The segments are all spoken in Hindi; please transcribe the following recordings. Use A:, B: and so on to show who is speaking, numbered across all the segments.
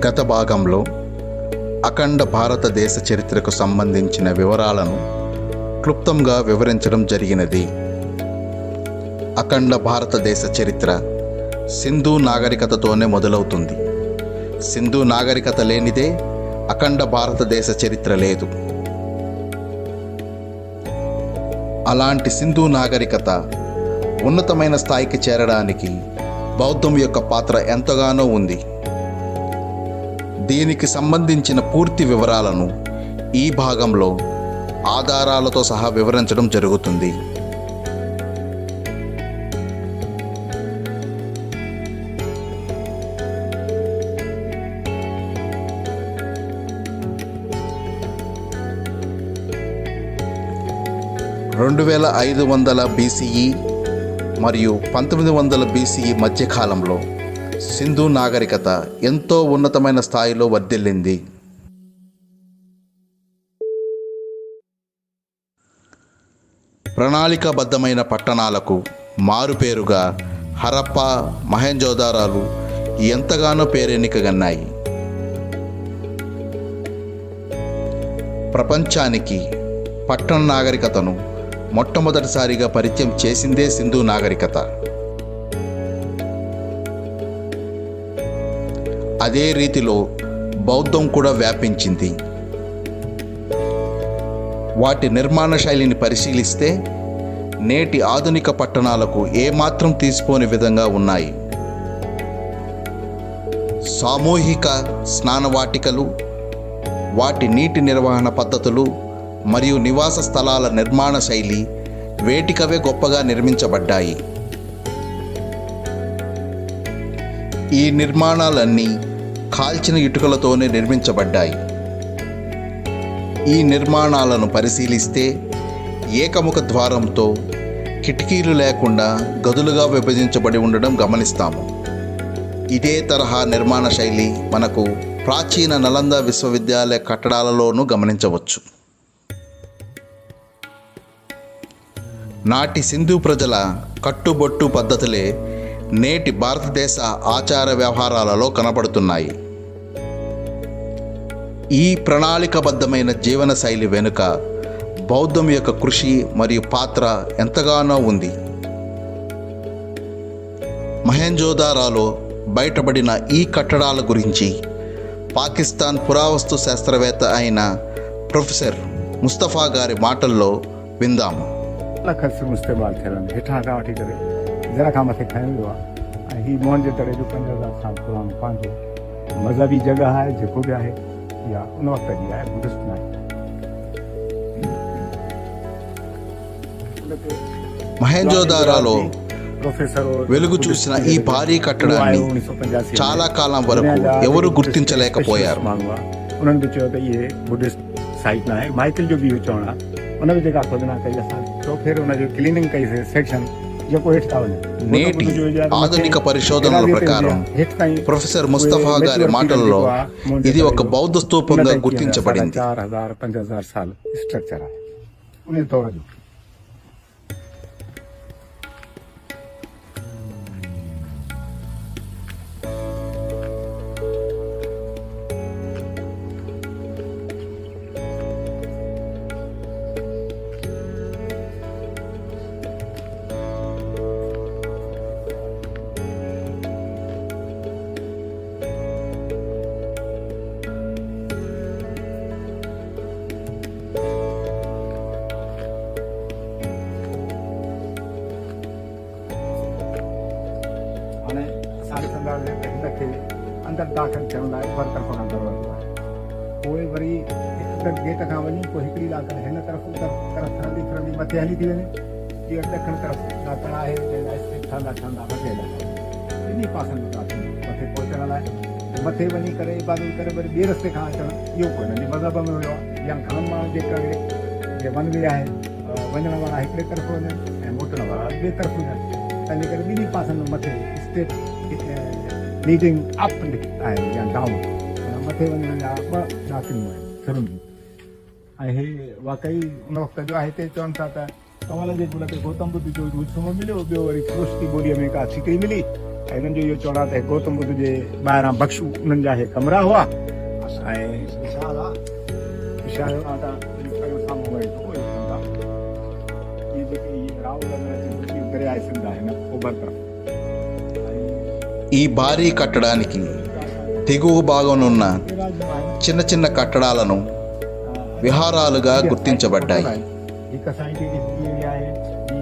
A: గత భాగంలో అఖండ భారతదేశ చరిత్రకు సంబంధించిన వివరాలను క్లుప్తంగా వివరించడం జరిగినది. అఖండ భారతదేశ చరిత్ర సింధు నాగరికతతోనే మొదలవుతుంది. సింధు నాగరికత లేనిదే అఖండ భారతదేశ చరిత్ర లేదు. అలాంటి సింధు నాగరికత ఉన్నతమైన స్థాయికి చేరడానికి బౌద్ధం యొక్క పాత్ర ఎంతగానో ఉంది. దీనికి సంబంధించిన పూర్తి వివరాలను ఈ భాగంలో ఆధారాలతో సహా వివరించడం జరుగుతుంది. రెండు 2500 BCE మరియు 1900 BCE మధ్యకాలంలో సింధు నాగరికత ఎంతో ఉన్నతమైన స్థాయిలో వర్ధిల్లింది. ప్రణాళికాబద్ధమైన పట్టణాలకు మారుపేరుగా హరప్పా, మహెంజోదారోలు ఎంతగానో పేరెన్నికగన్నాయి. ప్రపంచానికి పట్టణ నాగరికతను మొట్టమొదటిసారిగా పరిచయం చేసిందే సింధు నాగరికత. అదే రీతిలో బౌద్ధం కూడా వ్యాపించింది. వాటి నిర్మాణ శైలిని పరిశీలిస్తే నేటి ఆధునిక పట్టణాలకు ఏమాత్రం తీసిపోని విధంగా ఉన్నాయి. సామూహిక స్నానవాటికలు, వాటి నీటి నిర్వహణ పద్ధతులు మరియు నివాస స్థలాల నిర్మాణ శైలి వేటికవే గొప్పగా నిర్మించబడ్డాయి. ఈ నిర్మాణాలన్నీ కాల్చిన ఇటుకలతోనే నిర్మించబడ్డాయి. ఈ నిర్మాణాలను పరిశీలిస్తే ఏకముఖ ద్వారంతో కిటికీలు లేకుండా గదులుగా విభజించబడి ఉండడం గమనిస్తాము. ఇదే తరహా నిర్మాణ శైలి మనకు ప్రాచీన నలంద విశ్వవిద్యాలయ కట్టడాలలోనూ గమనించవచ్చు. నాటి సింధు ప్రజల కట్టుబొట్టు పద్ధతులే నేటి భారతదేశ ఆచార వ్యవహారాలలో కనబడుతున్నాయి. ఈ ప్రణాళికాబద్ధమైన జీవన శైలి వెనుక బౌద్ధం యొక్క కృషి మరియు పాత్ర ఎంతగానో ఉంది. మహెంజోదారోలో బయటపడిన ఈ కట్టడాల గురించి పాకిస్తాన్ పురావస్తు శాస్త్రవేత్త అయిన ప్రొఫెసర్ ముస్తఫా గారి మాటల్లో విందాము.
B: इस्तेमाल थियल हेठां खां वठी करे जरा खां मथे खयो वियो आहे. ऐं हीउ मोहन दड़े जो 5000 साल पुराणो पंहिंजो मज़हबी जॻह आहे जेको बि आहे इहा उन वक़्त जी आहे, बुद्धिस्ट न आहे.
A: మహెంజోదారోలో వెలుగు చూసిన ఈ భారీ కట్టడాన్ని చాలా కాలం వరకు ఎవరు గుర్తించలేకపోయారు.
B: उन्हनि बि चयो त इहे बुद्धिस्ट साइट न आहे. माइकल जो बि इहो चवणु आहे. उन बि जेका खोजना कई असां तो फिर उनजो क्लीनिंग कई सेक्शन जेको हेठि था वञे.
A: నేటి ఆధునిక పరిశోధనల ప్రకారం ప్రొఫెసర్ ముస్తఫా గారి మాటల్లో ఇది ఒక బౌద్ధ స్తూపంగా గుర్తించబడింది.
B: 4000-5000 साल स्ट्रक्चर आहे उन दौर जो. अंदर दाख़िल थियण लाइ ॿ तरफ़ खां ज़रूरत आहे. पोइ वरी अंदर गेट खां वञी पोइ हिकिड़ी ॾाकण हिन तरफ़ तरफ़ फिरंदी मथे हली थी वञे. इहा ॾखण तरफ़ ॾाकण आहे जंहिं लाइ स्टेप ठहंदा ठहंदा मथे ॿिन्ही पासनि मथे पहुचण लाइ मथे वञी करे इबादत करे वरी ॿिए रस्ते खां अचणु इहो कोन मज़हब में हुयो आहे. या घणनि माण्हुनि जे करे जे वन वे आहे, वञण वारा हिकिड़े तरफ़ वञनि ऐं मोटण वारा ॿिए तरफ़ वञनि. तंहिंजे करे ॿिन्ही पासनि मथे स्टेप लीडिंग अप आहिनि या डाउन. मथे वञण जा ॿ ॾाकिणियूं आहिनि फिरंदियूं. ऐं हे वाक़ई उन वक़्त जो आहे. हिते चवनि था त कमल जे गुल ते गौतम बुद्ध जो सुम्हो मिलियो, ॿियो वरी सृष्टि ॿोलीअ में का छिकिरी मिली, हिननि जो इहो चवणु आहे त गौतम बुद्ध जे ॿाहिरां बख्शू उन्हनि जा कमरा हुआ ऐं विशाल आहे त साम्हूं वेठो इहे जेके राहुल दरिया सिंध आहे न ओभर तरफ़
A: ఈ భారీ కట్టడానికి దిగువ భాగంలో చిన్న చిన్న కట్టడాలను విహారాలుగా గుర్తించబడ్డాయి.
B: हिकु साइंटिस्ट जी एरिया आहे, ॿी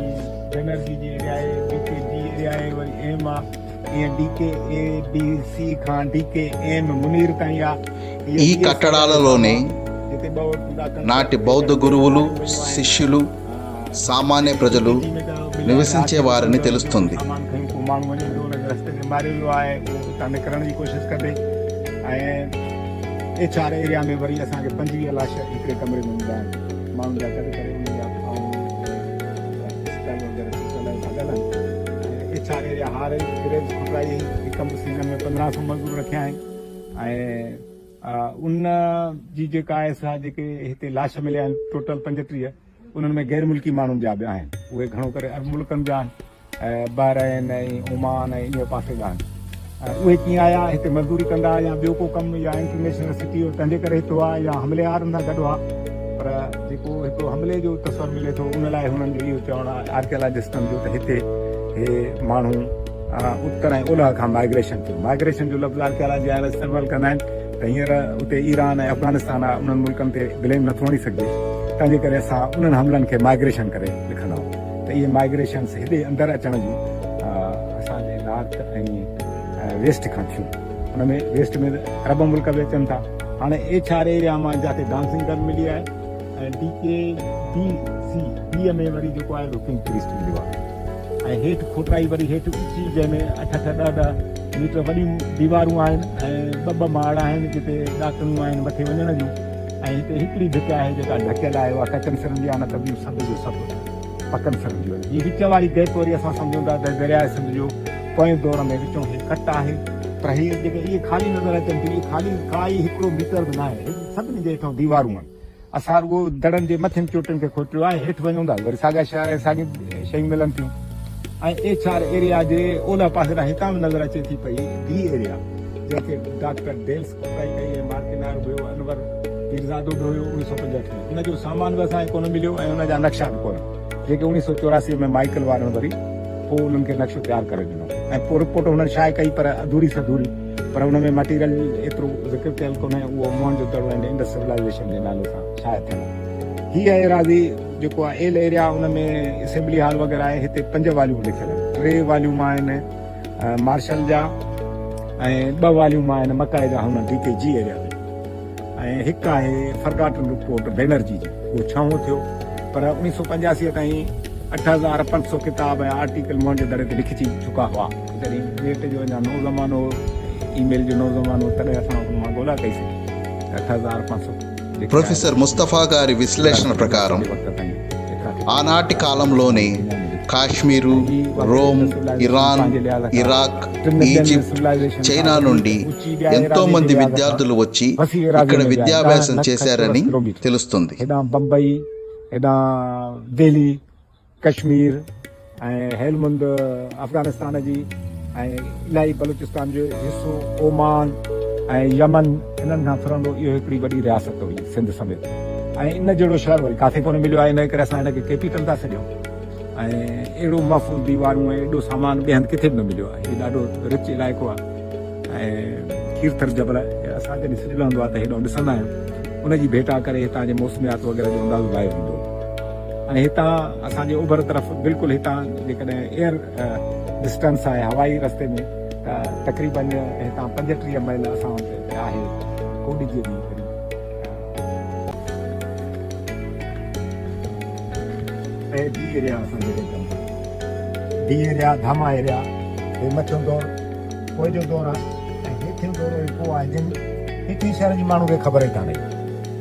B: बैनर्जी जी एरिया आहे, डीके जी एरिया आहे, वरी एम आहे, ईअं डीके ए डी सी खां डीके एम मुनीर ताईं आहे.
A: ఈ కట్టడాలలోనే నాటి బౌద్ధ గురువులు, శిష్యులు, సామాన్య ప్రజలు నివసించేవారని తెలుస్తుంది.
B: माण्हू वञे थो हुनजे रस्ते ते मारियो वियो आहे, उहो हुतां निकिरण जी कोशिशि कंदे. ऐं HR एरिया में वरी असांखे 25 लाश हिकिड़े कमरे में हूंदा आहिनि. माण्हुनि जा करे हुनजा HR एरिया हार ग्रेव खुटराई हिकु सीज़न में 1500 मज़दूर रखिया आहिनि. ऐं उन जी जेका आहे असां जेके हिते लाश मिलिया आहिनि टोटल 35, उन्हनि में गैर मुल्की माण्हुनि जा बि आहिनि. उहे घणो करे अरब मुल्कनि जा आहिनि, बहरीन ऐं ओमान ऐं इन पासे जा आहिनि. उहे कीअं आया, हिते मज़दूरी कंदा या ॿियो को कमु या इंटरनेशनल सिटी तंहिंजे करे हितो आहे या हमलेवारनि सां गॾु आहे. पर जेको हितो हमले जो तस्वर मिले थो उन लाइ हुननि जो इहो चवणु आहे आर्कियोलॉजिस्टनि जो त हिते हे माण्हू उत्तर ऐं ओलह खां माइग्रेशन थियो. माइग्रेशन जो लफ़्ज़ आर्कियोलॉजी वारा इस्तेमालु कंदा आहिनि त हींअर उते ईरान ऐं अफ़गानिस्तान आहे, उन्हनि मुल्कनि ते ब्लेम नथो हणी सघिजे. तंहिंजे करे असां उन्हनि हमलनि खे माइग्रेशन करे लिखंदा आहियूं. त इहे माइग्रेशन्स हेॾे अंदरि अचण जूं असांजे नॉर्थ ऐं वेस्ट खां थियूं. हुन में वेस्ट में अरब मुल्क बि अचनि था. हाणे HR एरिया मां जिते डांसिंग गर्ल मिली आहे ऐं DK DC B में वरी जेको आहे किंग प्रीस्ट मिलियो आहे. ऐं हेठि खोटराई वरी हेठि ऊची जंहिंमें 8-10 मीटर वॾियूं दीवारूं आहिनि ऐं 2 माड़ आहिनि जिते ॾाकणियूं आहिनि मथे वञण जूं. ऐं हिते हिकिड़ी भित आहे जेका ढकियल आहे, उहा कचनि सिरनि जी आहे, न त ॿियूं सभु जो सभु पकनि सिरनि जी. हीअ विच वारी गैप वरी असां सम्झूं था त दरिया सिंध जो पोएं दौर में विचों हे कट आहे. पर हीअ जेके इहे ख़ाली नज़र अचनि थियूं, इहे ख़ाली काई हिकिड़ो मीटर बि न आहे, सभिनी जे हेठां दीवारूं आहिनि. असां रुॻो दड़नि जे मथियुनि चोटियुनि खे खोटियो आहे, हेठि वञूं था वरी साॻा शहर साॻियूं शयूं मिलनि थियूं. ऐं HR एरिया जे ओलह पासे खां हितां बि नज़र अचे थी पई D एरिया, जंहिंखे डॉक्टर डेल्स खुटराई कई ऐं मार्किनार हुयो, अनवर पीरज़ादो बि हुयो 1965 में. उनजो सामान बि असांखे कोन मिलियो ऐं उनजा नक्शा बि कोन, जेके 1984 में माइकल वारनि वरी पोइ उन्हनि खे नक्शो तयारु करे ॾिनो. ऐं पोइ रिपोर्ट हुननि छा कई, पर अधूरी सधूरी, पर हुन में मटीरियल एतिरो ज़िक्र कयल कोन्हे. उहो मोहनजोदड़ो ऐं इंडस सिविलाइज़ेशन जे नाले सां शायदि थियणु. हीअ एराज़ी जेको आहे एल एरिया, उन में असेंबली हॉल वग़ैरह आहे. हिते 5 वाल्यूम लिखियल आहिनि, 3 वाल्यूम आहिनि मार्शल जा ऐं 2 वाल्यूम आहिनि मकाए जा हुन DKG एरिया में. ऐं हिकु आहे फरगाटन रिपोर्ट बैनर्जी जी, उहो 6हों थियो. पर 1985 ताईं 8500 किताब ऐं आर्टिकल मोहनजोदड़ो ते लिखी चुका हुआ. जॾहिं नेट जो अञा नओं ज़मानो, ईमेल जो नओं ज़मानो, तॾहिं असां मां ॻोल्हा कईसीं 8500.
A: ప్రొఫెసర్ ముస్తఫా గారి విశ్లేషణ ప్రకారం ఆనాటి కాలంలోనే Kashmir, Rome, Iran, Iraq, Egypt, China నుండి ఎంతో మంది విద్యార్థులు వచ్చి ఇక్కడ విద్యాభ్యాసం చేశారని తెలుస్తుంది.
B: बम्बई हेॾां दिल्ली, कश्मीर ऐं हेलमुंद अफ़गानिस्तान जी ऐं इलाही बलूचिस्तान जो हिसो, ओमान ऐं यमन, इन्हनि खां फिरंदो इहो हिकिड़ी वॾी रियासत हुई सिंध समेत. ऐं इन जहिड़ो शहर वरी किथे कोन मिलियो आहे, इन करे असां हिनखे कैपिटल था सॾियूं. ऐं अहिड़ो महफ़ूज़ दीवारूं ऐं एॾो सामान ॿिए हंधि किथे बि न मिलियो आहे. हीउ ॾाढो रिच इलाइक़ो आहे. ऐं खीरथर जबल असां जॾहिं सिॼ लहंदो आहे त हेॾो ॾिसंदा आहियूं. उनजी भेटा करे हितां जे मौसमियात वग़ैरह जो अंदाज़ो लाहियो हूंदो. ऐं हितां असांजे ओभर तरफ़ बिल्कुलु हितां जेकॾहिं एयर डिस्टेंस आहे हवाई रस्ते में, त तक़रीबन हितां 35 माइल असां वटि आहे कोडी जी बि. ऐं D एरिया असांजे D एरिया, धामा एरिया, हे मथियों दौर, पोइ जो दौर आहे. ऐं हेठियों दौर पोइ आहे जिन हेठि शहर जी माण्हू खे ख़बर ई कान्हे.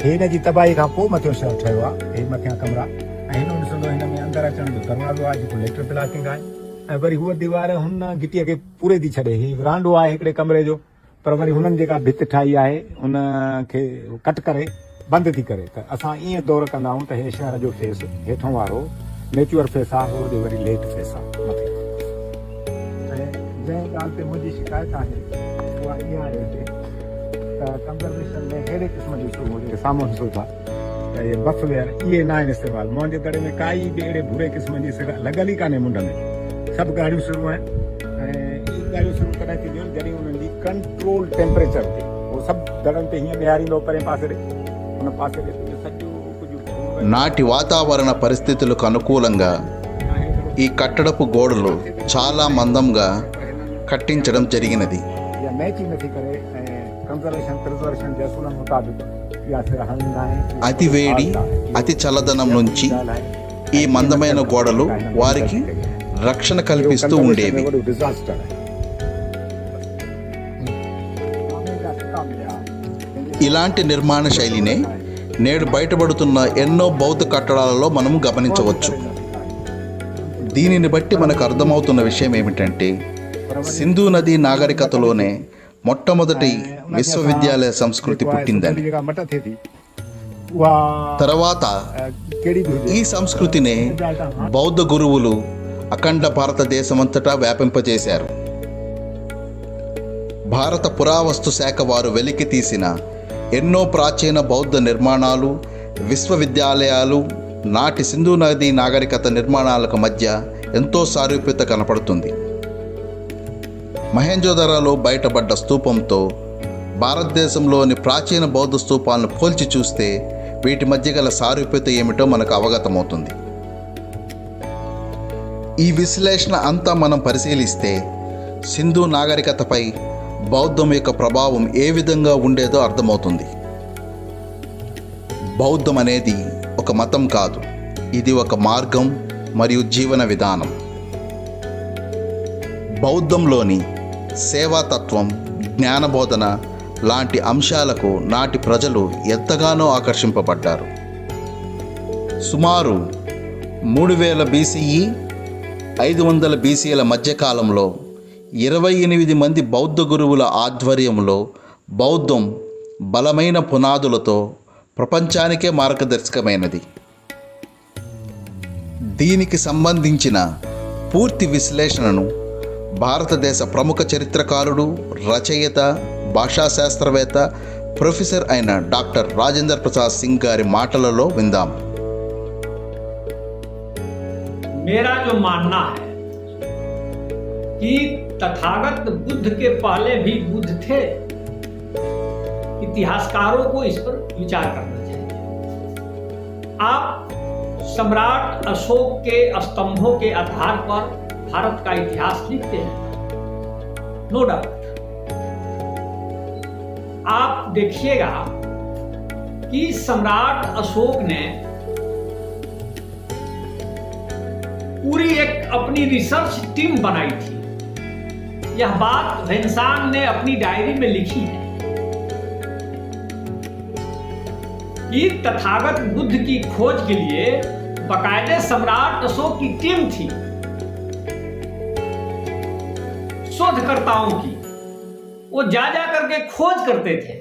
B: हे हिन जी तबाही खां पोइ मथियों शहर ठहियो आहे. हे मथियां कमरा ऐं हिन ॾिसंदो हिन में अंदरि अचण जो दरवाज़ो आहे जेको लेटर ब्लॉकिंग आहे. ऐं वरी हूअ दीवार हुन गिटीअ खे पूरे थी छॾे. हीउ विरांडो आहे हिकिड़े कमरे जो, पर वरी हुननि जेका भित ठाही आहे उन खे कट करे बंदि थी करे. त असां ईअं दौर कंदा आहियूं त हे शहर जो फेस हेठों वारो नेचुरल फेस आहे, उहो वरी लेट फेस आहे मथे. ऐं जंहिं ॻाल्हि ते मुंहिंजी शिकायत आहे उहा इहा आहे हिते त कंज़र्वेशन में अहिड़े क़िस्म जूं शुरू जेके साम्हूं ॾिसो था त इहे बफवेयर इहे न आहिनि इस्तेमालु। मुंहिंजे दड़े में काई बि अहिड़े बुरे क़िस्म जी लॻल ई कान्हे मुंड में। सभु गाड़ियूं शुरू आहिनि ऐं इहे ॻाल्हियूं शुरू कॾहिं थींदियूं आहिनि जॾहिं उन्हनि जी कंट्रोल टेम्परेचर ते उहो सभु दड़नि ते हीअं ॿिहारींदो परे पासे ॾे उन पासे ॾे सॼो कुझु
A: నాటి వాతావరణ పరిస్థితులకు అనుకూలంగా ఈ కట్టడపు గోడలు చాలా మందంగా కట్టించడం జరిగినది.
B: या मैच ही नथी करे ऐं कंज़र्वेशन प्रिजर्वेशन जे असूलनि मुताबिक़ इहा सिरहानी न आहे।
A: అతి వేడి అతి చల్లదనం నుంచి ఈ మందమైన గోడలు వారికి రక్షణ కల్పిస్తూ ఉండేవి. ఇలాంటి నిర్మాణ శైలినే నేడు బయటపడుతున్న ఎన్నో బౌద్ధ కట్టడాలలో మనం గమనించవచ్చు. దీనిని బట్టి మనకు అర్థమవుతున్న విషయం ఏమిటంటే సింధు నదీ నాగరికతలోనే మొట్టమొదటి విశ్వవిద్యాలయ సంస్కృతి పుట్టిందని. తర్వాత ఈ సంస్కృతిని బౌద్ధ గురువులు అఖండ భారతదేశమంతటా వ్యాపింపజేశారు. భారత పురావస్తు శాఖ వారు వెలికి తీసిన ఎన్నో ప్రాచీన బౌద్ధ నిర్మాణాలు విశ్వవిద్యాలయాలు నాటి సింధు నదీ నాగరికత నిర్మాణాలకు మధ్య ఎంతో సారూప్యత కనపడుతుంది. మహేంజోదరోలో బయటపడ్డ స్తూపంతో భారతదేశంలోని ప్రాచీన బౌద్ధ స్తూపాలను పోల్చి చూస్తే వీటి మధ్య గల సారూప్యత ఏమిటో మనకు అవగతమవుతుంది. ఈ విశ్లేషణ అంతా మనం పరిశీలిస్తే సింధు నాగరికతపై బౌద్ధం యొక్క ప్రభావం ఏ విధంగా ఉండేదో అర్థమవుతుంది. బౌద్ధం అనేది ఒక మతం కాదు, ఇది ఒక మార్గం మరియు జీవన విధానం. బౌద్ధంలోని సేవాతత్వం, జ్ఞానబోధన లాంటి అంశాలకు నాటి ప్రజలు ఎంతగానో ఆకర్షింపబడ్డారు. సుమారు 3000 BCE 500 BCల మధ్యకాలంలో 28 మంది బౌద్ధ గురువుల ఆధ్వర్యంలో బౌద్ధం బలమైన పునాదులతో ప్రపంచానికే మార్గదర్శకమైనది. దీనికి సంబంధించిన పూర్తి విశ్లేషణను భారతదేశ ప్రముఖ చరిత్రకారుడు, రచయిత, భాషా శాస్త్రవేత్త, ప్రొఫెసర్ అయిన డాక్టర్ రాజేంద్ర ప్రసాద్ సింగ్ గారి మాటలలో విందాం.
C: मेरा जो मानना है कि तथागत बुद्ध के पहले भी बुद्ध थे। इतिहासकारों को इस पर विचार करना चाहिए। आप सम्राट अशोक के स्तंभों के आधार पर भारत का इतिहास लिखते हैं, नो डाउट। आप देखिएगा कि सम्राट अशोक ने पूरी एक अपनी रिसर्च टीम बनाई थी। यह बात वेन्सांग ने अपनी डायरी में लिखी है कि तथागत बुद्ध की खोज के लिए बाकायदे सम्राट अशोक की टीम थी, शोधकर्ताओं की। वो जा जा करके खोज करते थे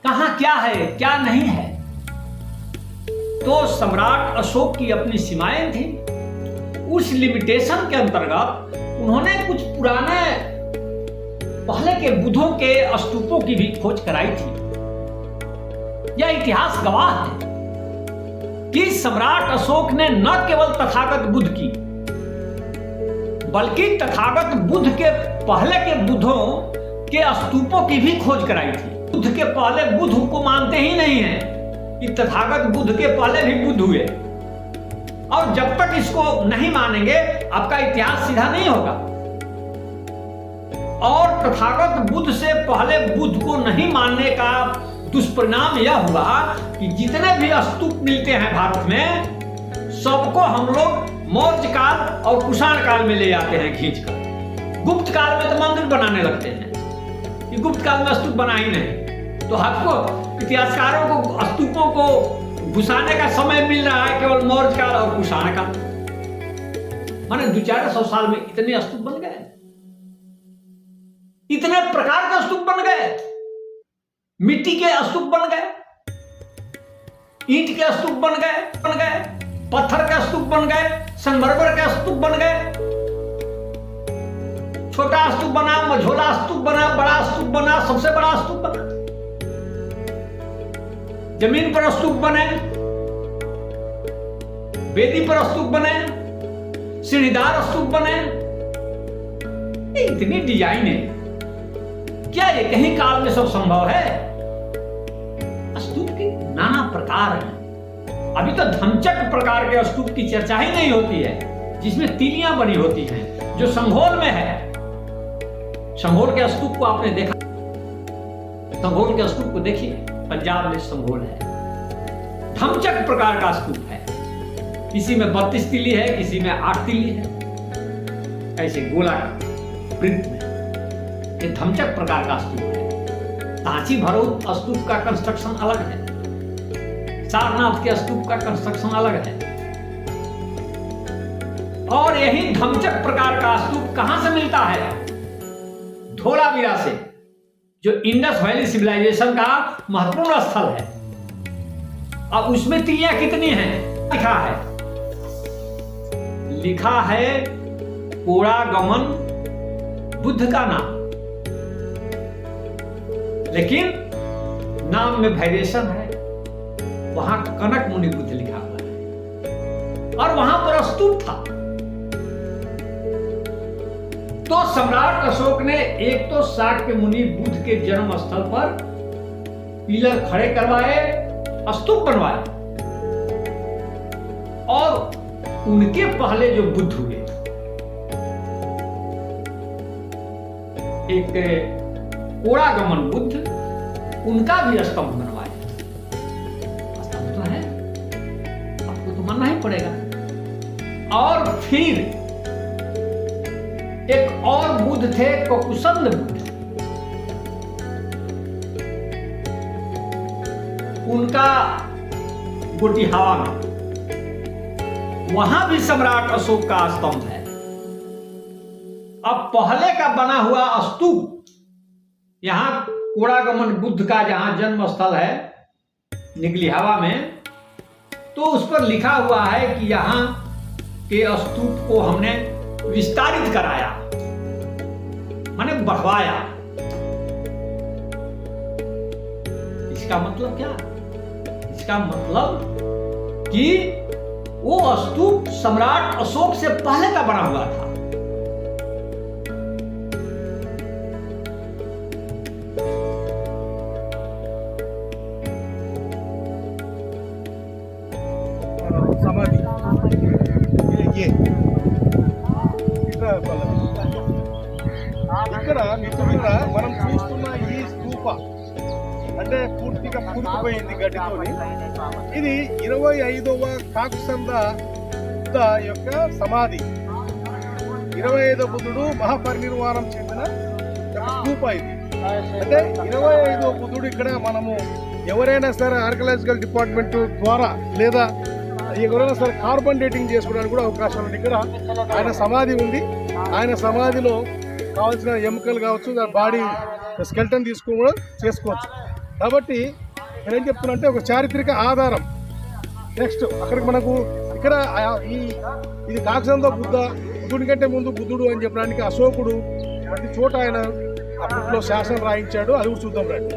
C: कहां क्या है क्या नहीं है। तो सम्राट अशोक की अपनी सीमाएं थी। उस लिमिटेशन के अंतर्गत उन्होंने कुछ पुराने पहले के बुद्धों के स्तूपों की भी खोज कराई थी। यह इतिहास गवाह है कि सम्राट अशोक ने न केवल तथागत बुद्ध की बल्कि तथागत बुद्ध के पहले के बुद्धों के स्तूपों की भी खोज कराई थी। बुद्ध के पहले बुद्ध को मानते ही नहीं है कि तथागत बुद्ध के पहले भी बुद्ध हुए, और जब तक इसको नहीं मानेंगे आपका इतिहास सीधा नहीं होगा। और तथागत बुद्ध से पहले बुद्ध को नहीं मानने का दुष्परिणाम यह हुआ कि जितने भी स्तूप मिलते हैं भारत में सबको हम लोग मौर्य काल और कुषाण काल में ले जाते हैं खींचकर। गुप्त काल में तो मंदिर बनाने लगते हैं, कि गुप्त काल में स्तूप बना ही नहीं। तो आपको इतिहासकारों को स्तूपों को घुसाने का समय मिल रहा है केवल मौर्य काल और कुषाण काल। माने 200-400 साल में इतने स्तूप बन गए, इतने प्रकार के स्तूप बन गए। मिट्टी के स्तूप बन गए, ईंट के स्तूप बन गए, पत्थर के स्तूप बन गए, संगमरमर के स्तूप बन गए। छोटा स्तूप बना, मझोला स्तूप बना, बड़ा स्तूप बना, सबसे बड़ा स्तूप बना, जमीन पर स्तूप बने, वेदी पर स्तूप बने, सीढ़ीदार स्तूप बने। इतनी डिजाइन है, क्या ये कहीं काल में सब संभव है? स्तूप के नाना प्रकार हैं। अभी तो धमचक प्रकार के स्तूप की चर्चा ही नहीं होती है, जिसमें तीलियां बनी होती हैं, जो संघोल में है। संघोल के स्तूप को आपने देखा? संघोल के स्तूप को देखिए, पंजाब में संघोल है, धमचक प्रकार का स्तूप है। किसी में 32 तीली है, किसी में 8 तीली है, ऐसे गोला वृत्त में। ये धमचक प्रकार का स्तूप है। सांची भरौत स्तूप का कंस्ट्रक्शन अलग है, सारनाथ के स्तूप का कंस्ट्रक्शन अलग है। और यही धमचक प्रकार का स्तूप कहां से मिलता है? धोलावीरा से, जो इंडस वैली सिविलाइजेशन का महत्वपूर्ण स्थल है। अब उसमें तीलियां कितनी हैं? लिखा है कोड़ागमन बुद्ध का नाम, लेकिन नाम में वेरिएशन है। वहां कनक मुनि बुद्ध लिखा हुआ है और वहां पर स्तूप था। तो सम्राट अशोक ने एक तो शाक्य मुनि बुद्ध के जन्म स्थल पर पिलर खड़े करवाए, स्तूप बनवाए, और उनके पहले जो बुद्ध हुए, एक कोड़ागमन बुद्ध, उनका भी स्तंभ बनवाए। स्तंभ तो है, आपको तो मानना ही पड़ेगा। और फिर एक और बुद्ध थे, ककुसंद बुद्ध, उनका गोटिहावा में, वहां भी सम्राट अशोक का स्तंभ है। अब पहले का बना हुआ स्तूप, यहां कोड़ागमन बुद्ध का जहां जन्म स्थल है निगलिहावा में, तो उस पर लिखा हुआ है कि यहां के स्तूप को हमने विस्तारित कराया, माने बढ़वाया। इसका मतलब क्या? इसका मतलब कि वो स्तूप सम्राट अशोक से पहले का बना हुआ था।
B: समाधि ये ఇక్కడ మిత్రులుగా మనం చూస్తున్న ఈ స్తూప అంటే పూర్తిగా పూర్తిపోయింది గడ్డితోని. ఇది 25వ కాకుసంద బుద్ధ యొక్క సమాధి. 25వ బుద్ధుడు మహాపరినిర్వాణం చెందిన స్తూప ఇది. అంటే 25వ బుద్ధుడు ఇక్కడ మనము ఎవరైనా సరే ఆర్కియాలజికల్ డిపార్ట్మెంట్ ద్వారా లేదా ఎవరైనా సరే కార్బన్ డేటింగ్ చేసుకోవడానికి కూడా అవకాశం ఉంది. ఇక్కడ ఆయన సమాధి ఉంది. ఆయన సమాధిలో కావాల్సిన ఎముకలు కావచ్చు, దాని బాడీ స్కెల్టన్ తీసుకుని కూడా చేసుకోవచ్చు. కాబట్టి నేను ఏం చెప్తున్నా, ఒక చారిత్రక ఆధారం. నెక్స్ట్ అక్కడికి మనకు ఇక్కడ ఇది కాకుసంద బుద్ధుడి కంటే ముందు బుద్ధుడు అని చెప్పడానికి అశోకుడు ప్రతి చోట ఆయన అప్పట్లో శాసనం రాయించాడు. అది కూడా చూద్దాం రండి.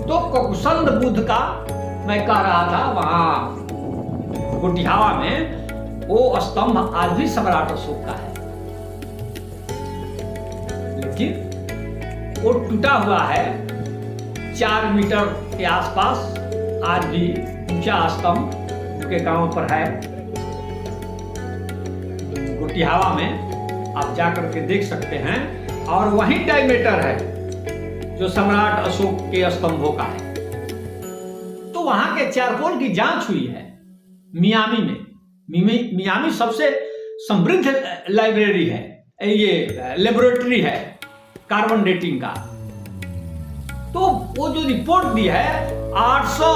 C: तो ककुसंद बुद्ध का मैं कह रहा था, वहां गोटिहावा में वो स्तंभ आज भी सम्राट अशोक का है, लेकिन वो टूटा हुआ है। 4 मीटर के आसपास आज भी ऊंचा स्तंभ उनके गांव पर है। गोटिहावा में आप जाकर के देख सकते हैं। और वही डायमीटर है जो सम्राट अशोक के स्तंभों का है। तो वहां के चारकोल की जांच हुई है मियामी में। मियामी सबसे समृद्ध लाइब्रेरी है, ये लेबोरेटरी है कार्बन डेटिंग का। तो वो जो रिपोर्ट दी है 800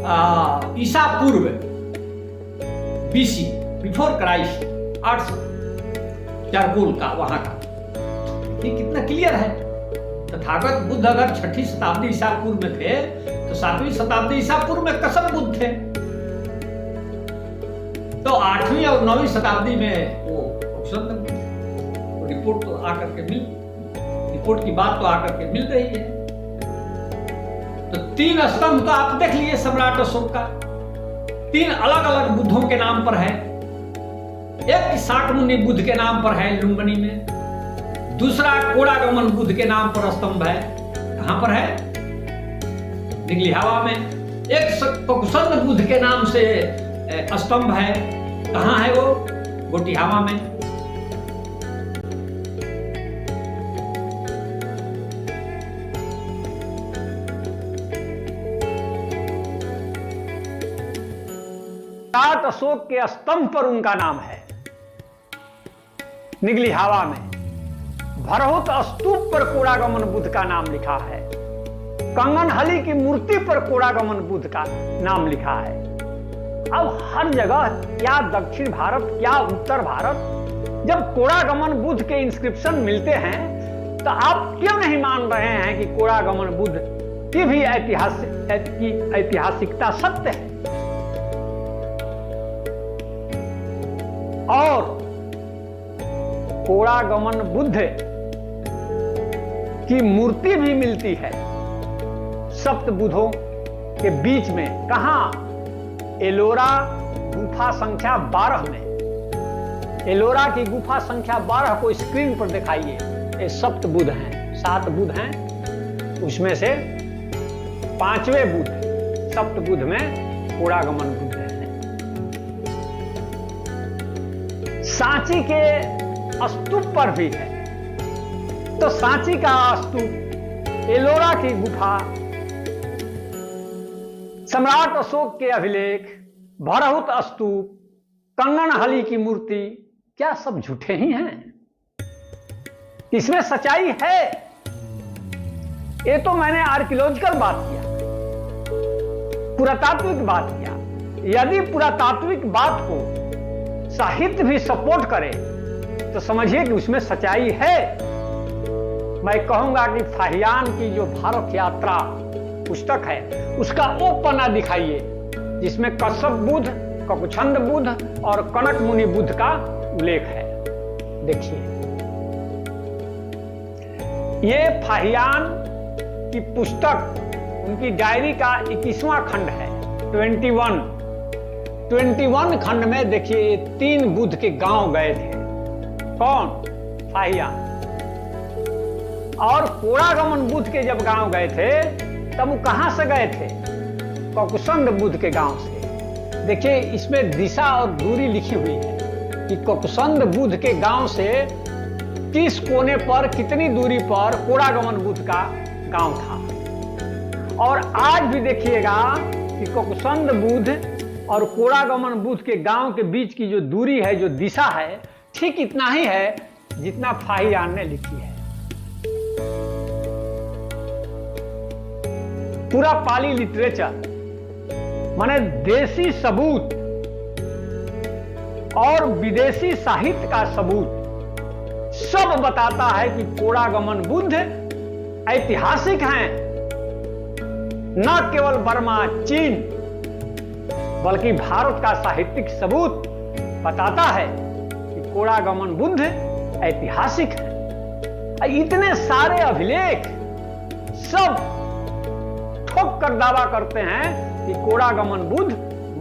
C: ईसा पूर्व BC, बिफोर क्राइस्ट, 800 चारकोल का वहां का। ये कितना क्लियर है। तथागत बुद्ध अगर 6ठी शताब्दी ईसा पूर्व में थे तो 7वीं शताब्दी ईसा पूर्व में कसम बुद्ध थे। तो 8वीं और 9वीं शताब्दी में वो रिपोर्ट तो आकर के रिपोर्ट की बात तो आकर के मिल रही है। तो 3 स्तंभ तो आप देख लिए सम्राट अशोक का, 3 अलग अलग बुद्धों के नाम पर है। एक शाक्यमुनि बुद्ध के नाम पर है लुम्बिनी में, दूसरा कोड़ागमन बुद्ध के नाम पर स्तंभ है। कहां पर है? निगलिहावा में। एक ककुसंद बुद्ध के नाम से स्तंभ है। कहां है वो? गोटिहावा में। अशोक के स्तंभ पर उनका नाम है, निगलिहावा में। भरहुत स्तूप पर कोड़ागमन बुद्ध का नाम लिखा है। कंगनहली की मूर्ति पर कोड़ागमन बुद्ध का नाम लिखा है। अब हर जगह, क्या दक्षिण भारत क्या उत्तर भारत, जब कोड़ागमन बुद्ध के इंस्क्रिप्शन मिलते हैं तो आप क्यों नहीं मान रहे हैं कि कोड़ागमन बुद्ध की भी ऐतिहासिकता सत्य है? और कोड़ागमन बुद्ध की मूर्ति भी मिलती है सप्त बुधों के बीच में। कहां? एलोरा गुफा संख्या 12 में। एलोरा की गुफा संख्या 12 को स्क्रीन पर दिखाइए। ये सप्त बुध हैं, 7 बुध हैं, उसमें से 5वें बुध सप्त बुध में कोड़ागमन बुद्ध हैं। सांची के स्तूप पर भी है। तो सांची का स्तूप, एलोरा की गुफा, सम्राट अशोक के अभिलेख, भरहुत स्तूप, कंगनहली की मूर्ति, क्या सब झूठे ही हैं? इसमें सच्चाई है? ये तो मैंने आर्कियोलॉजिकल बात किया, पुरातात्विक बात किया। यदि पुरातात्विक बात को साहित्य भी सपोर्ट करे तो समझिए कि उसमें सच्चाई है। मैं कहूंगा कि फाहियान की जो भारत यात्रा पुस्तक है उसका वो पन्ना दिखाइए जिसमें कश्यप बुद्ध, ककुछंद बुद्ध और कनक मुनि बुद्ध का उल्लेख है। देखिए, ये फाहियान की पुस्तक, उनकी डायरी का 21वां खंड है, 21 खंड में देखिए 3 बुद्ध के गांव गए थे। कौन? फाहियान। और कोड़ागमन बुद्ध के जब गांव गए थे तब वो कहां से गए थे? ककुसंद बुद्ध के गांव से। देखिए, इसमें दिशा और दूरी लिखी हुई है कि ककुसंद बुद्ध के गांव से 30 कोने पर कितनी दूरी पर कोड़ागमन बुद्ध का गांव था। और आज भी देखिएगा कि ककुसंद बुद्ध और कोड़ागमन बुद्ध के गांव के बीच की जो दूरी है, जो दिशा है, ठीक इतना ही है जितना फाहियान ने लिखी है। पूरा पाली लिटरेचर, माने देसी सबूत और विदेशी साहित्य का सबूत सब बताता है कि कोड़ागमन बुद्ध ऐतिहासिक हैं। न केवल बर्मा, चीन, बल्कि भारत का साहित्यिक सबूत बताता है कि कोड़ागमन बुद्ध ऐतिहासिक है। इतने सारे अभिलेख सब ठोक कर दावा करते हैं कि कोड़ागमन बुद्ध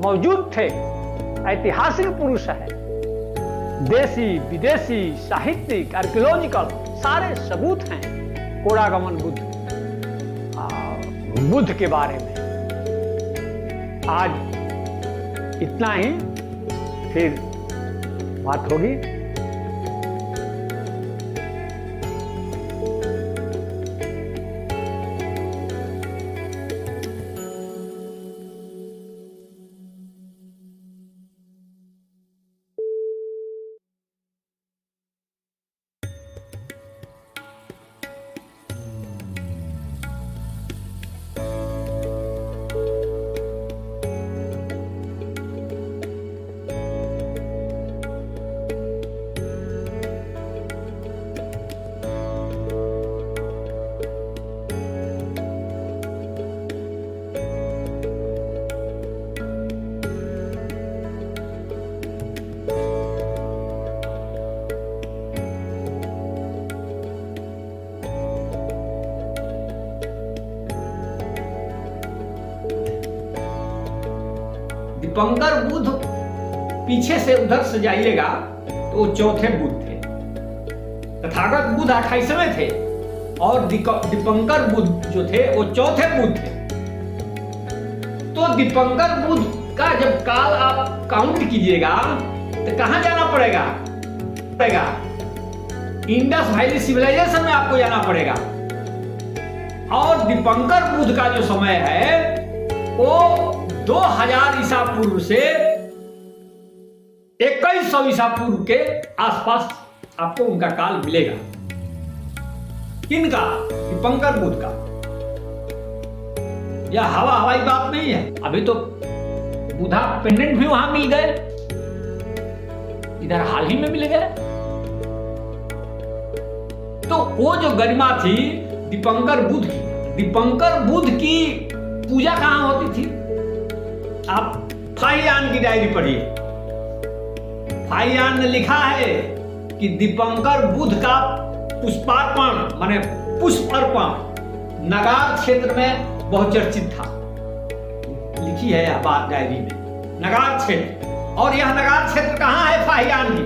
C: मौजूद थे, ऐतिहासिक पुरुष है। देसी विदेशी साहित्यिक आर्कियोलॉजिकल सारे सबूत हैं कोड़ागमन बुद्ध के बारे में। आज इतना ही, फिर बात होगी। दीपंकर बुद्ध पीछे से उधर से जाइएगा तो वो चौथे बुद्ध थे। तथागत बुद्ध 28वें थे और दीपंकर बुद्ध जो थे वो चौथे बुद्ध थे। तो दीपंकर बुद्ध का जब काल आप काउंट कीजिएगा तो कहां जाना पड़ेगा? इंडस वैली सिविलाइजेशन में आपको जाना पड़ेगा। और दीपंकर बुद्ध का जो समय है वो 2000 ईसा पूर्व से 2100 ईसा पूर्व के आसपास आपको उनका काल मिलेगा। किनका? दीपंकर बुद्ध का। यह हवाई बात नहीं है। अभी तो बुधा पेंडेंट भी वहां मिल गए, इधर हाल ही में मिल गए। तो वो जो गरिमा थी दीपंकर बुद्ध की, दीपंकर बुद्ध की पूजा कहां होती थी? आप फाहियान की डायरी पढ़िए। फाहियान ने लिखा है कि दीपंकर बुद्ध का पुष्पार्पण माने पुष्प अर्पण नगार क्षेत्र में बहुचर्चित था। लिखी है यह बात डायरी में, नगार क्षेत्र। और यह नगार क्षेत्र कहां है? फाहियान की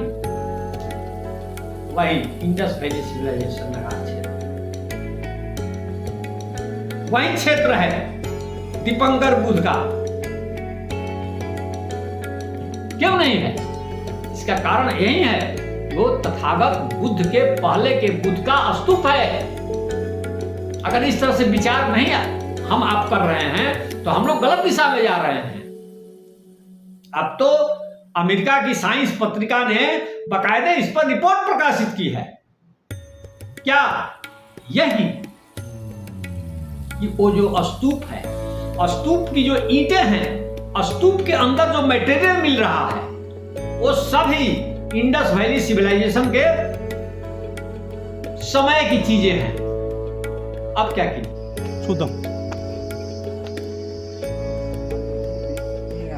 C: वही इंडस वैली सिविलाइजेशन नगार क्षेत्र, वही क्षेत्र है दीपंकर बुद्ध का। क्यों नहीं है? इसका कारण यही है, वो तथागत बुद्ध के पहले के बुद्ध का स्तूप है। अगर इस तरह से विचार नहीं हम आप कर रहे हैं तो हम लोग गलत दिशा में जा रहे हैं। अब तो अमेरिका की साइंस पत्रिका ने बाकायदे इस पर रिपोर्ट प्रकाशित की है। क्या? यही कि वो जो स्तूप है, स्तूप की जो ईंटें हैं, स्तूप के अंदर जो मटेरियल मिल रहा है वो सभी इंडस वैली सिविलाइजेशन के समय की चीजें हैं। अब क्या की
D: చూద్దాం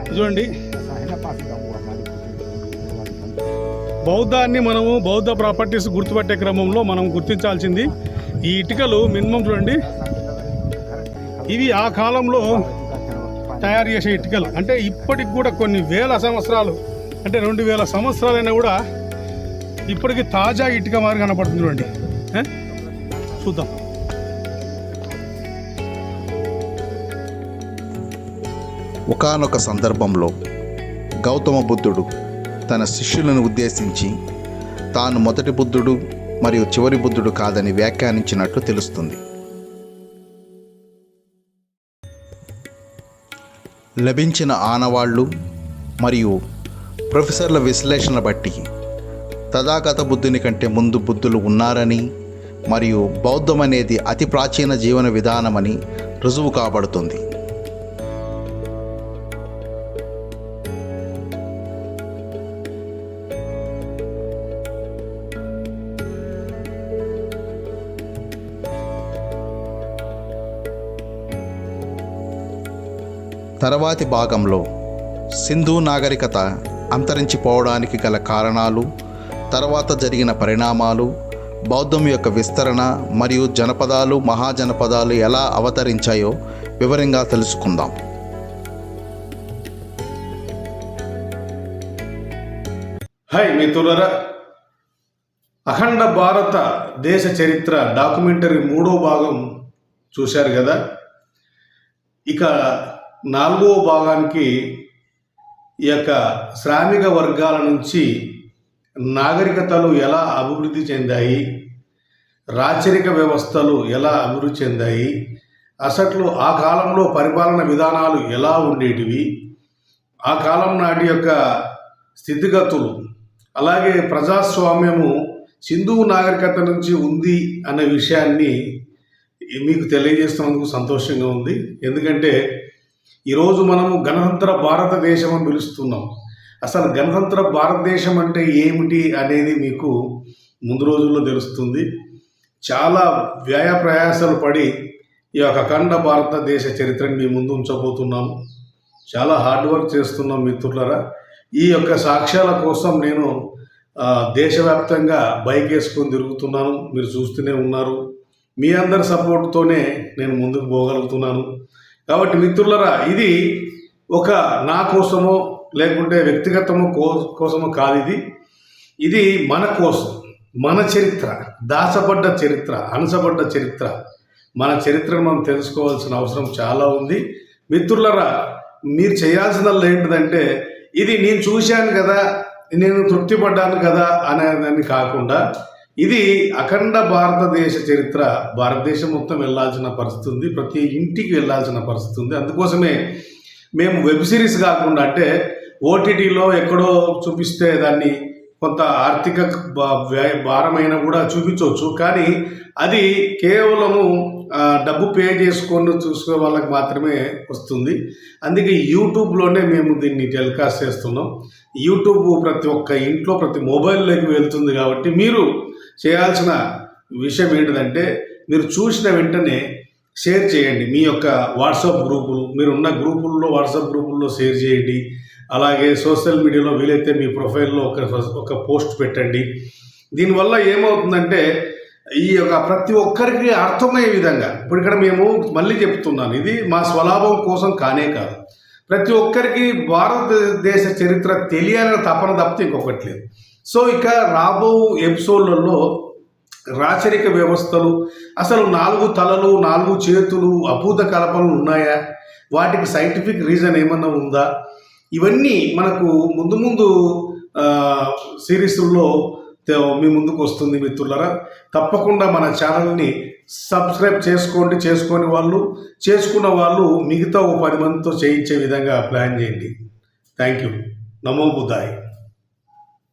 D: చూడండి బౌద్ధాన్ని మనము బౌద్ధ ప్రాపర్టీస్ గుర్తుపట్టే క్రమంలో మనం గుర్తించాల్సింది ఈ ఇటుకలు మినిమం చూడండి ఇవి ఆ కాలంలో తయారు చేసే ఇటుకలు అంటే ఇప్పటికి కూడా కొన్ని వేల సంవత్సరాలు అంటే 2000 సంవత్సరాలైనా కూడా ఇప్పటికి తాజా ఇటుక మారి కనపడుతుంది చూడండి చూద్దాం
A: ఒకానొక సందర్భంలో గౌతమ బుద్ధుడు తన శిష్యులను ఉద్దేశించి తాను మొదటి బుద్ధుడు మరియు చివరి బుద్ధుడు కాదని వ్యాఖ్యానించినట్లు తెలుస్తుంది. లభించిన ఆనవాళ్లు మరియు ప్రొఫెసర్ల విశ్లేషణ బట్టి తథాగత బుద్ధుని కంటే ముందు బుద్ధులు ఉన్నారని మరియు బౌద్ధం అనేది అతి ప్రాచీన జీవన విధానమని రుజువు కాబడుతుంది. తర్వాతి భాగంలో సింధు నాగరికత అంతరించిపోవడానికి గల కారణాలు, తర్వాత జరిగిన పరిణామాలు, బౌద్ధం యొక్క విస్తరణ మరియు జనపదాలు, మహాజనపదాలు ఎలా అవతరించాయో వివరంగా తెలుసుకుందాం.
D: హాయ్ మిత్రులారా, అఖండ భారత దేశ చరిత్ర డాక్యుమెంటరీ 3వ భాగం చూశారు కదా. ఇక 4వ భాగానికి ఈ యొక్క శ్రామిక వర్గాల నుంచి నాగరికతలు ఎలా అభివృద్ధి చెందాయి, రాచరిక వ్యవస్థలు ఎలా అభివృద్ధి చెందాయి, అసలు ఆ కాలంలో పరిపాలన విధానాలు ఎలా ఉండేటివి, ఆ కాలం నాటి యొక్క స్థితిగతులు, అలాగే ప్రజాస్వామ్యము సింధు నాగరికత నుంచి ఉంది అనే విషయాన్ని మీకు తెలియజేస్తున్నందుకు సంతోషంగా ఉంది. ఎందుకంటే ఈరోజు మనము గణతంత్ర భారతదేశం అని పిలుస్తున్నాం. అసలు గణతంత్ర భారతదేశం అంటే ఏమిటి అనేది మీకు ముందు రోజుల్లో తెలుస్తుంది. చాలా వ్యయ ప్రయాసాలు పడి ఈ యొక్క అఖండ భారతదేశ చరిత్రని మీ ముందు ఉంచబోతున్నాము. చాలా హార్డ్ వర్క్ చేస్తున్నాం మిత్రులారా. ఈ యొక్క సాక్ష్యాల కోసం నేను దేశవ్యాప్తంగా బైక్ వేసుకొని తిరుగుతున్నాను. మీరు చూస్తూనే ఉన్నారు. మీ అందరి సపోర్ట్తోనే నేను ముందుకు పోగలుగుతున్నాను. కాబట్టి మిత్రులారా, ఇది
E: ఒక నా కోసమో లేకుంటే వ్యక్తిగతమో కోసమో కాదు, ఇది మన కోసం, మన చరిత్ర, దాచబడ్డ చరిత్ర, అణచబడ్డ చరిత్ర, మన చరిత్రను మనం తెలుసుకోవాల్సిన అవసరం చాలా ఉంది. మిత్రులరా, మీరు చేయాల్సిందల్లా ఏంటిదంటే, ఇది నేను చూశాను కదా, నేను తృప్తి పడ్డాను కదా అనేదాన్ని కాకుండా, ఇది అఖండ భారతదేశ చరిత్ర, భారతదేశం మొత్తం వెళ్ళాల్సిన పరిస్థితి ఉంది, ప్రతి ఇంటికి వెళ్ళాల్సిన పరిస్థితి ఉంది. అందుకోసమే మేము వెబ్ సిరీస్ కాకుండా, అంటే ఓటీటీలో ఎక్కడో చూపిస్తే దాన్ని కొంత ఆర్థిక భారమైనా కూడా చూపించవచ్చు, కానీ అది కేవలము డబ్బు పే చేసుకొని చూసుకునే వాళ్ళకి మాత్రమే వస్తుంది. అందుకే యూట్యూబ్లోనే మేము దీన్ని టెలికాస్ట్ చేస్తున్నాం. యూట్యూబ్ ప్రతి ఒక్క ఇంట్లో, ప్రతి మొబైల్లోకి వెళ్తుంది. కాబట్టి మీరు చేయాల్సిన విషయం ఏంటిదంటే, మీరు చూసిన వెంటనే షేర్ చేయండి. మీ యొక్క వాట్సాప్ గ్రూపులు, మీరున్న గ్రూపుల్లో, వాట్సాప్ గ్రూపుల్లో షేర్ చేయండి. అలాగే సోషల్ మీడియాలో వీలైతే మీ ప్రొఫైల్లో ఒక పోస్ట్ పెట్టండి. దీనివల్ల ఏమవుతుందంటే, ఈ యొక్క ప్రతి ఒక్కరికి అర్థమయ్యే విధంగా, ఇప్పుడు ఇక్కడ మేము మళ్ళీ చెప్తున్నాను, ఇది మా స్వలాభం కోసం కానే కాదు, ప్రతి ఒక్కరికి భారతదేశ చరిత్ర తెలియాలని తపన తప్పితే ఇంకొకటి లేదు. సో ఇక రాబో ఎపిసోడ్లలో రాచరిక వ్యవస్థలు, అసలు 4 తలలు 4 చేతులు అభూత కల్పనలు ఉన్నాయా, వాటికి సైంటిఫిక్ రీజన్ ఏమన్నా ఉందా, ఇవన్నీ మనకు ముందు ముందు సిరీస్లో మీ ముందుకు వస్తుంది. మిత్రులారా, తప్పకుండా మన ఛానల్ని సబ్స్క్రైబ్ చేసుకోండి. చేసుకున్న వాళ్ళు మిగతా 10 మందితో చేయించే విధంగా ప్లాన్ చేయండి. Thank you. నమో బుద్ధాయ్.